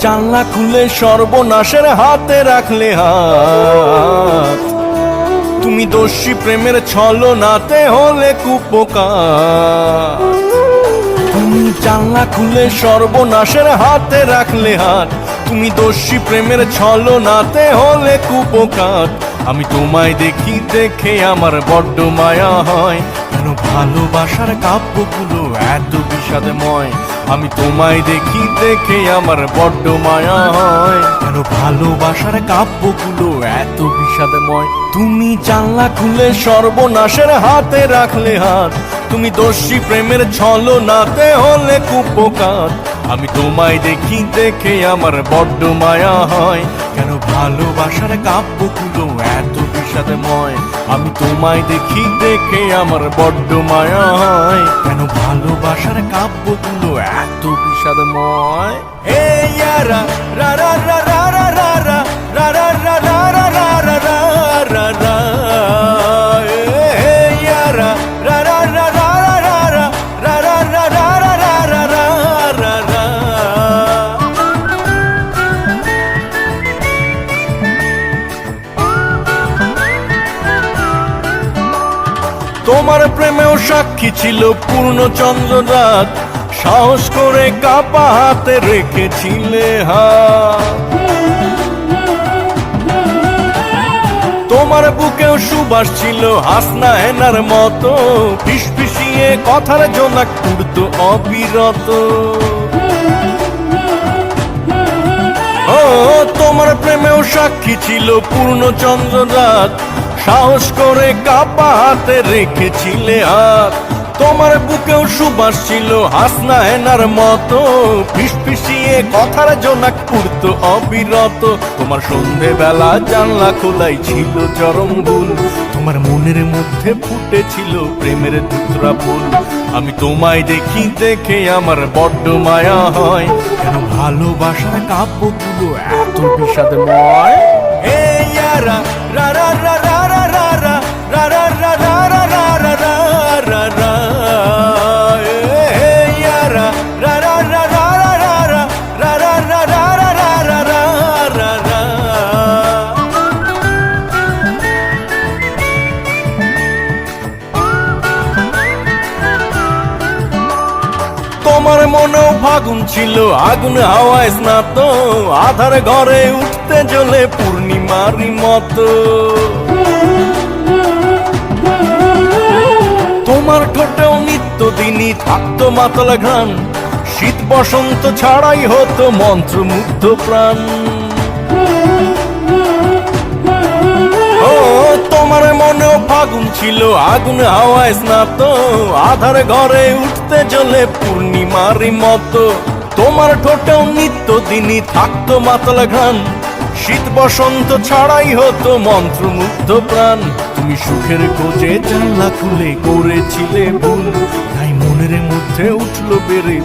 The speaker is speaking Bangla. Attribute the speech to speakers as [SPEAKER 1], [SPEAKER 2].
[SPEAKER 1] জানলা খুলে সর্বনাশের হাতে রাখলে হাত, তুমি দোষী প্রেমের ছলনাতে হলে কুপোকাত। তুমি জানলা খুলে সর্বনাশের হাতে রাখলে হাত, তুমি দোষী প্রেমের ছলনাতে হলে কুপোকাত। আমি তোমায় দেখি দেখে আমার বড্ড মায়া হয়, কেন ভালোবাসার কাব্যগুলো এত বিষাদময়। আমি তোমায় দেখি দেখে আমার বড্ড মায়া হয়, কেন ভালোবাসার কাব্যগুলো এত বিষাদময়। তুমি জানলা খুলে সর্বনাশের হাতে রাখলে হাত, তুমি দোষী প্রেমের ছলনাতে হলে কুপোকাত। আমি তোমায় দেখি দেখে আমার বড্ড মায়া হয়, কেন ভালোবাসার কাব্যগুলো এত বিষাদময়। আমি তোমায় দেখি দেখে আমার বড্ড মায়া হয়, কেন ভালোবাসার কাব্যগুলো এত বিষাদময়। হে ইয়ারা রা রা রা রা রা রা রা রা রা রা রা রা রা রা রা রা, হে ইয়ারা রা রা রা রা রা রা রা রা রা রা রা রা রা রা রা। তোমার প্রেমেও সাক্ষী ছিল পূর্ণচন্দ্র রাত, সাহস করে কাপা হাতে রেখেছিলে হাত। তোমার বুকেও সুবাস ছিল হাসনা হেনার মতো, ফিসফিসিয়ে কথার জোনাক উড়তো অবিরত। ও তোমার প্রেমেও সাক্ষী ছিল পূর্ণচন্দ্র রাত, সাহস করে কাপা হাতে রেখেছিলে হাত। তোমার বুকেও সুবাস ছিল হাসনা হেনার মতো, ফিসফিসিয়ে কথার জোনাক উড়তো অবিরত। তোমার সন্ধেবেলা জানলা খোলাই ছিল চরম ভুল, তোমার মনের মধ্যে ফুটেছিল প্রেমের দুতরা ফুল। আমি তোমায় দেখি দেখে আমার বড্ড মায়া হয়, কেন ভালোবাসার কাব্যগুলো এত বিষাদময়। হে ইয়ারা রা রা রা রা রা রা রা রা রা রা রা রা রা রা রা রা রা, হে ইয়ারা রা রা রা রা রা রা রা রা রা রা রা রা রা রা রা রা। তোমার মনেও ফাগুন ছিল আগুন হাওয়ায় স্নাত, আধার ঘরে উঠতে জ্বলে পূর্ণিমারি মতো। তোমার ঠোঁটেও নিত্যদিনই থাকতো মাতল ঘ্রাণ, শীত বসন্ত ছাড়াই হতো মন্ত্রমুগ্ধ প্রাণ। ও তোমার মনেও ফাগুন ছিল আগুন হাওয়ায় স্নাত, আধার ঘরে উঠতে জ্বলে পূর্ণিমারি মতো। তোমার ঠোঁটেও নিত্যদিনই থাকতো মাতল ঘ্রাণ, শীত বসন্ত ছাড়াই হতো মন্ত্রমুগ্ধ প্রাণ। তুমি সুখের খোঁজে জানলা খুলে করেছিলে ভুল, তাই মনের মধ্যে উঠলো বেড়ে